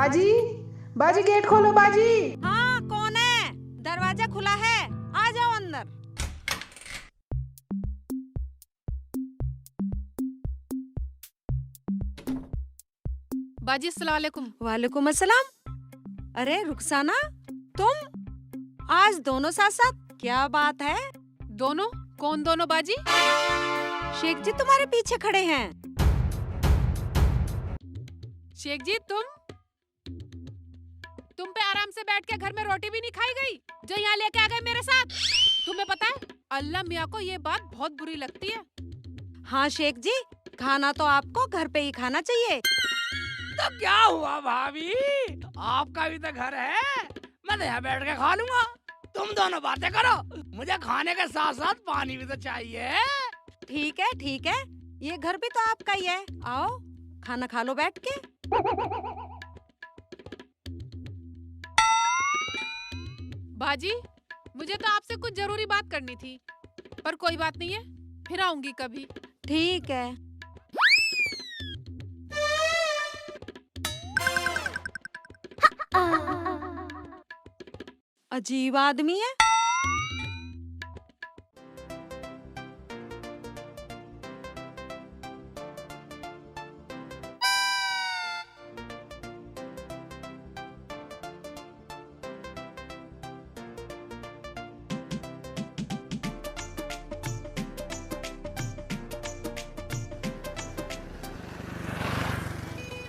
बाजी, बाजी गेट खोलो बाजी। हाँ, कौन है? दरवाजा खुला है, आ जाओ अंदर। बाजी अस्सलाम वालेकुम। वालेकुम अस्सलाम। अरे रुखसाना, तुम आज दोनों साथ साथ, क्या बात है? दोनों? कौन दोनों बाजी? शेख जी तुम्हारे पीछे खड़े हैं। शेख जी तुम पे आराम से बैठ के घर में रोटी भी नहीं खाई गई जो यहाँ लेके आ गए मेरे साथ। तुम्हें पता है अल्लाह मियाँ को ये बात बहुत बुरी लगती है। हाँ शेख जी, खाना तो आपको घर पे ही खाना चाहिए। तो क्या हुआ भाभी, आपका भी तो घर है, मैं तो यहाँ बैठ के खा लूंगा। तुम दोनों बातें करो, मुझे खाने के साथ साथ पानी भी तो चाहिए। ठीक है, ये घर भी तो आपका ही है। आओ खाना खा लो बैठ के। बाजी मुझे तो आपसे कुछ जरूरी बात करनी थी, पर कोई बात नहीं है, फिर आऊंगी कभी। ठीक है। अजीब आदमी है।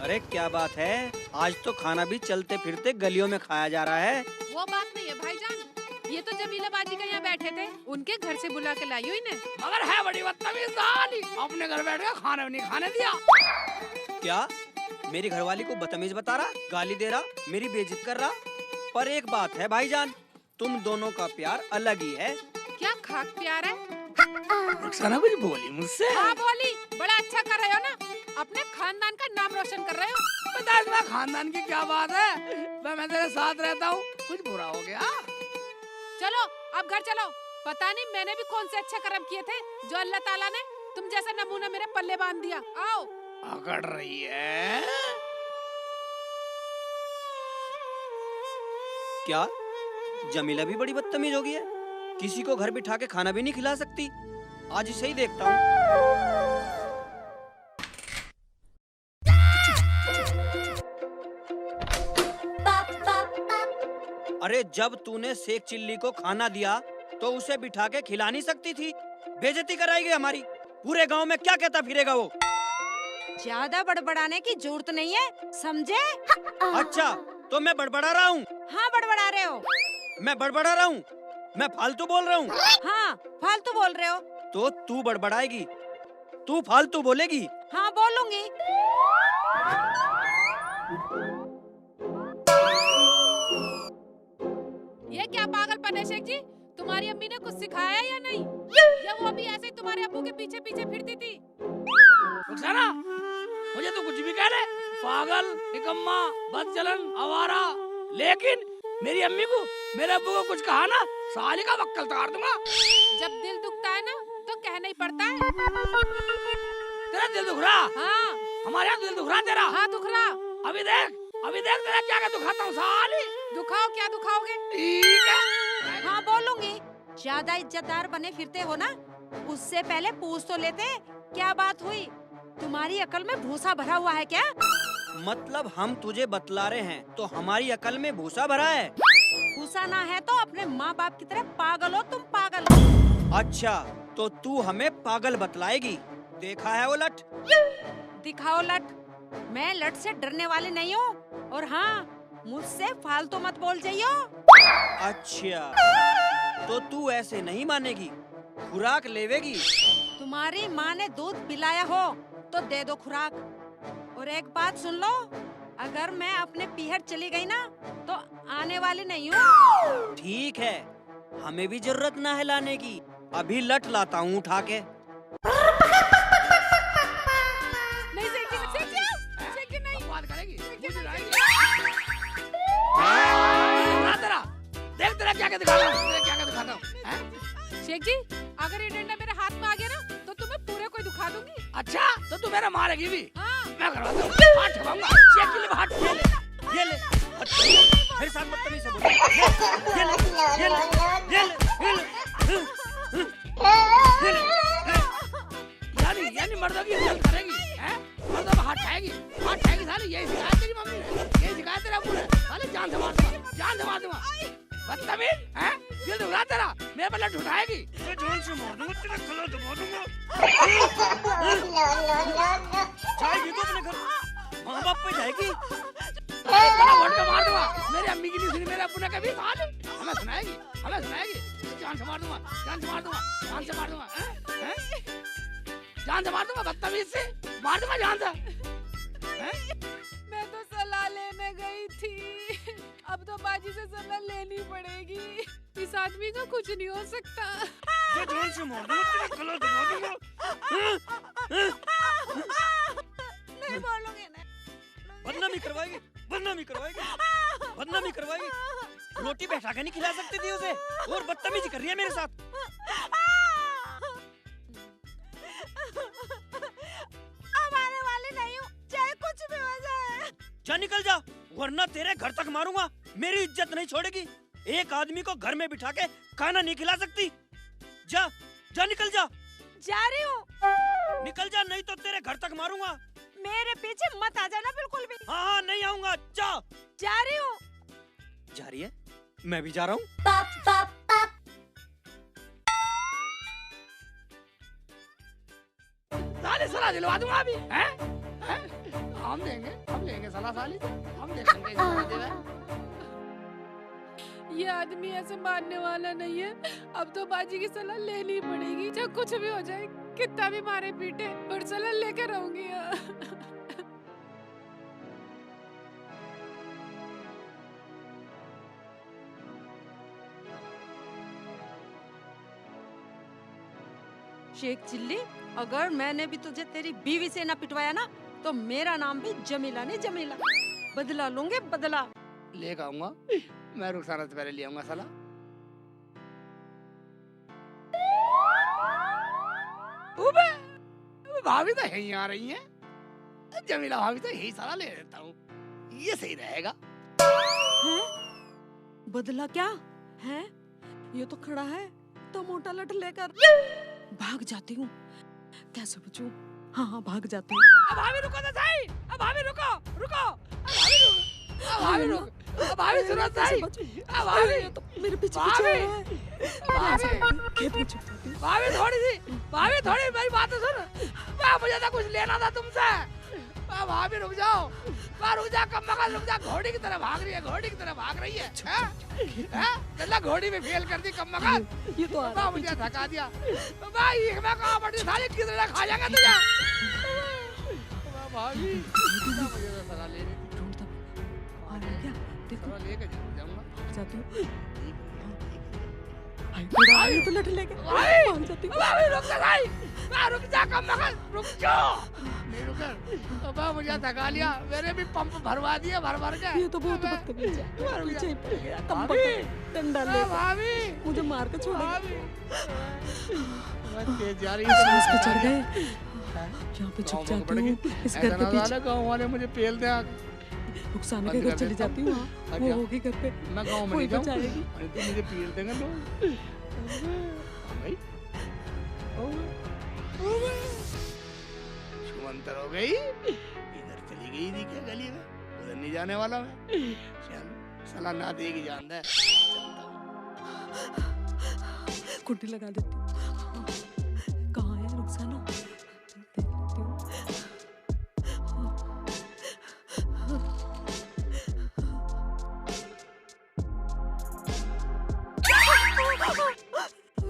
अरे क्या बात है, आज तो खाना भी चलते फिरते गलियों में खाया जा रहा है। वो बात नहीं है भाईजान, ये तो जमीला बाजी का यहाँ बैठे थे, उनके घर से बुला के लाई हुई ने। मगर है बड़ी बदतमीज साली, अपने घर बैठ के खाना भी नहीं खाने दिया। क्या मेरी घरवाली को बदतमीज बता रहा, गाली दे रहा, मेरी बेइज्जत कर रहा? पर एक बात है भाईजान, तुम दोनों का प्यार अलग ही है। क्या खाक प्यार है? रुखसाना कुछ बोली मुझसे? हाँ बोली, बड़ा अच्छा कर रहे हो ना, अपने खानदान का नाम रोशन कर रहे हो। पता है खानदान की क्या बात है, मैं तेरे साथ रहता हूँ, कुछ बुरा हो गया? चलो अब घर चलो। पता नहीं मैंने भी कौन से अच्छे कर्म किए थे जो अल्लाह ताला ने तुम जैसा नमूना मेरे पल्ले बांध दिया। आओ। अकड़ रही है क्या जमीला भी बड़ी बदतमीज हो गई है, किसी को घर बिठा के खाना भी नहीं खिला सकती। आज इसे ही देखता हूँ। अरे जब तूने शेख चिल्ली को खाना दिया तो उसे बिठा के खिला नहीं सकती थी? बेइज्जती कराएगी हमारी, पूरे गांव में क्या कहता फिरेगा वो? ज्यादा बड़बड़ाने की जरूरत नहीं है, समझे? अच्छा तो मैं बड़बड़ा रहा हूँ? हाँ बड़बड़ा रहे हो। मैं बड़बड़ा रहा हूँ? मैं फालतू बोल रहा हूँ? हाँ फालतू बोल रहे हो। तो तू बड़बड़ाएगी, तू फालतू बोलेगी? हाँ बोलूंगी। ये क्या पागलपन है शेख जी? तुम्हारी अम्मी ने कुछ सिखाया है या नहीं? या वो अभी ऐसे ही तुम्हारे अब्बू के पीछे पीछे फिरती थी? रुखसाना, मुझे तो कुछ भी कह रहे, पागल, निकम्मा, बदचलन, आवारा, लेकिन मेरी अम्मी को, मेरे अब्बू को कुछ कहा ना, साली का वक्कल तार दूंगा। जब दिल दुखता है ना तो कहना ही पड़ता है। तेरा दिल दुख रहा? हाँ। हमारे यहाँ दिल दुख रहा तेरा? हाँ दुख रहा। अभी देख तेरा क्या क्या दुखाता हूँ साली। दुखाओ, क्या दुखाओगे? ठीक है। हाँ बोलूंगी। ज्यादा इज्जतदार बने फिरते हो ना, उससे पहले पूछ तो लेते क्या बात हुई। तुम्हारी अकल में भूसा भरा हुआ है क्या? मतलब हम तुझे बतला रहे हैं तो हमारी अकल में भूसा भरा है? भूसा ना है तो अपने माँ बाप की तरह पागल हो तुम, पागल। अच्छा तो तू हमें पागल बतलाएगी? देखा है वो लठ? दिखाओ लठ। मैं लठ से डरने वाली नहीं हूँ, और हाँ मुझसे फालतू मत बोल जाइयो। अच्छा तो तू ऐसे नहीं मानेगी, खुराक लेवेगी? तुम्हारी माँ ने दूध पिलाया हो तो दे दो खुराक। और एक बात सुन लो, अगर मैं अपने पीहर चली गई ना तो आने वाली नहीं हूँ। ठीक है, हमें भी जरूरत ना है लाने की, अभी लठ लाता हूँ उठा के। नहीं शेख जी नहीं। बात करेगी? तेरा देख तेरा क्या क्या दिखाता हूँ, शेख जी, अगर ये डंडा मेरे हाथ में आ गया ना तो तुम्हें पूरे को दुखा दूंगी। अच्छा तो तू मेरा मारेगी भी? हाँ। मैं करवाता हूँ, हाथ ठोकाऊंगा, शेख के लिए हाथ ठोक। ये साथ बदतमीज से बोलो। ये ले, ये ले, ये ले, ये ले, यानी मर्दों की इज्जत करेगी, हैं? मर्दों को हाथ ठाएगी साली, यही सिखाया तेरी मम्मी ने, यही सिखाया तेरा अब्बू ने। साले जान से मार दूंगा, बदतमीज, हैं? दिल दुखला तेरा, मेरे पर लठ उठाएगी। मैं जान से मार दूंगा, तेरा गला दबा दूंगा। जाएगी तो अपने घर, माँ बाप पे जाएगी। गला घोट के मार दूंगा, मेरी अम्मी की नहीं सुनी, मेरे अब्बू ने कभी साले, हमें सुनाएगी, जान से मार दूंगा, हैं? जान से मार दूंगा, बदतमीज से मार दूंगा जान से, हैं? मैं तो सलाह लेने गई थी, अब तो बाजी से सलाह लेनी पड़ेगी। इस आदमी का कुछ नहीं हो सकता। मैं जान से मार दूंगा, तेरा गला दबा दूंगा। नहीं बोलूंगी, बदनामी करवाएगी, बदनामी करवाएगी। रोटी बैठा के नहीं खिला सकती थी उसे, और बदतमीजी कर रही है मेरे साथ। अब आने वाली नहीं हूँ, चाहे कुछ भी हो जाए। जा निकल जा, वरना तेरे घर तक मारूंगा। मेरी इज्जत नहीं छोड़ेगी। एक आदमी को घर में बिठा के खाना नहीं खिला सकती। जा जा निकल जा, जा रही हूँ। निकल जा, नहीं तो तेरे घर तक मारूंगा। मेरे पीछे मत आ जाना बिल्कुल भी। हाँ नहीं आऊंगा, जा। जा रही हूँ। जा रही है, मैं भी जा रहा हूँ। साले सलाह दिलवा दूंगा अभी, हैं? हम लेंगे सलाह साली, हम देखेंगे सलाह दे रहा है। ये आदमी ऐसे मारने वाला नहीं है, अब तो बाजी की सलाह लेनी पड़ेगी। चाहे कुछ भी हो जाए, कितना भी मारे पीटे, पर सलाह लेके रहूंगी। शेख चिल्ली, अगर मैंने भी तुझे तेरी बीवी से ना पिटवाया ना, तो मेरा नाम भी जमीला नहीं जमीला। बदला लूंगे, बदला। लेकर आऊंगा, मैं रुखसाना से पहले ले आऊंगा सलाह। भाभी तो यहीं आ रही हैं, जमीला भाभी तो यही सलाह ले लेता हूँ, ये सही रहेगा। हैं? बदला क्या है? ये तो खड़ा है तो मोटा लठ लेकर। भाग जाती हूँ, कैसे बचूं? हाँ भाग जाती हूँ। भाभी रुको तो सही, भाभी रुको, भाभी सुनो सही, भाभी तो मेरे पीछे पीछे आ रहा है। खेत में छुप जाती हूँ। भाभी थोड़ी मेरी बात तो सुन। मुझे तो कुछ लेना था तुमसे। भाभी रुक जाओ, कम मगल रुक जा। घोड़ी की तरह भाग रही है, हैं? घोड़ी में फेल कर दी कम मगल। ये तो आ रहा मुझे थका दिया। भाई मैं कहाँ पड़ी साली, किधर खा जाएगा तुझे? भाभी मुझे तो सलाह ले रही थी, ढूंढता आ रहा है क्या? देखो सलाह लेके जरूर जाऊंगा। भाग जाती हूँ। भाई तो लठ लेके भाग जाती हूँ। भाभी रुक जा कम मगल, रुक जाओ। नहीं रुकर, अब मुझे थका लिया, मैंने भी पंप भरवा दिया भर के। ये तो बहुत बदतमीज है, पीछे ही पड़ गया। कम भाभी, डंडा ले भाभी मुझे मार के छोड़ेगा। तेज जा रही सांस पे चढ़ गए, यहाँ पे छुप जाती हूँ इस घर के पीछे। गाँव वाले मुझे पेल दे। रुखसाना के घर चली जाती हूँ, वो होगी घर पे, मैं गाँव में कोई नहीं बचाएगी। जाऊँ, तो मुझे पेल देंगे लोग। शुमंतर हो गई, इधर चली गई थी क्या गली में, उधर नहीं जाने वाला मैं। चल सलाह ना देगी जान दे। कुंडी लगा देती हूँ। कहाँ है रुखसाना? देख लेती हूँ।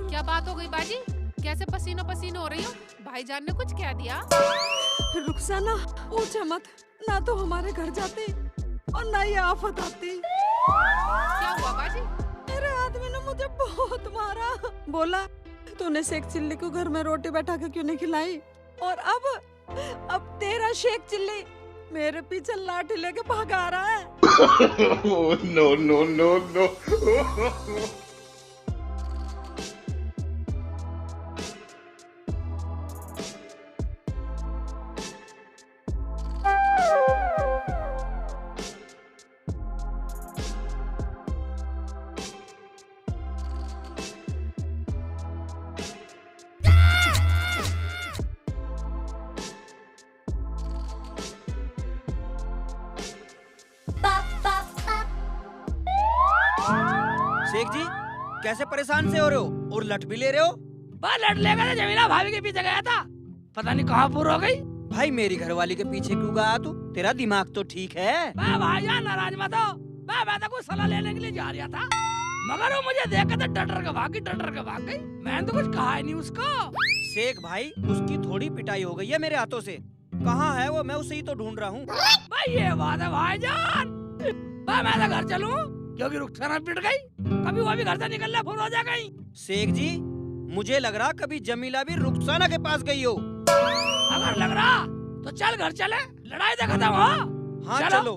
क्या बात हो गई बाजी? कैसे पसीनो पसीनो हो रही हो? भाईजान ने कुछ कह दिया? रुखसाना पूछे मत, ना तो हमारे घर जाती और ना ये आफत आती। क्या हुआ बाजी? मेरे आदमी ने मुझे बहुत मारा। बोला तूने शेख चिल्ली को घर में रोटी बैठा के क्यों नहीं खिलाई, और अब तेरा शेख चिल्ली मेरे पीछे लाठी लेके भागा रहा है। No, no, no, no. Sheikh जी कैसे परेशान से हो रहे हो और लट भी ले रहे हो? बस लट लेगा तो जमीला भाभी के पीछे गया था, पता नहीं कहाँ पूरा हो गई। भाई मेरी घरवाली के पीछे क्यों गया तू? तेरा दिमाग तो ठीक है। भाईजान नाराज मत हो, मैं तो कुछ सलाह लेने के लिए जा रहा था, मगर वो मुझे देख के डर के भाग गई। मैंने तो कुछ कहा ही नहीं उसको। शेख भाई उसकी थोड़ी पिटाई हो गई है मेरे हाथों से। कहाँ है वो? मैं उसे ही तो ढूंढ रहा हूँ। भाई ये बात है भाईजान, मैं तो घर चलूं क्योंकि रुखसाना पिट गई, कभी वो भी घर से निकलने फुर हो जाएगा। शेख जी मुझे लग रहा कभी जमीला भी रुखसाना के पास गई हो। अगर लग रहा तो चल घर चले, लड़ाई तो खत्म हो। हाँ चलो। चलो।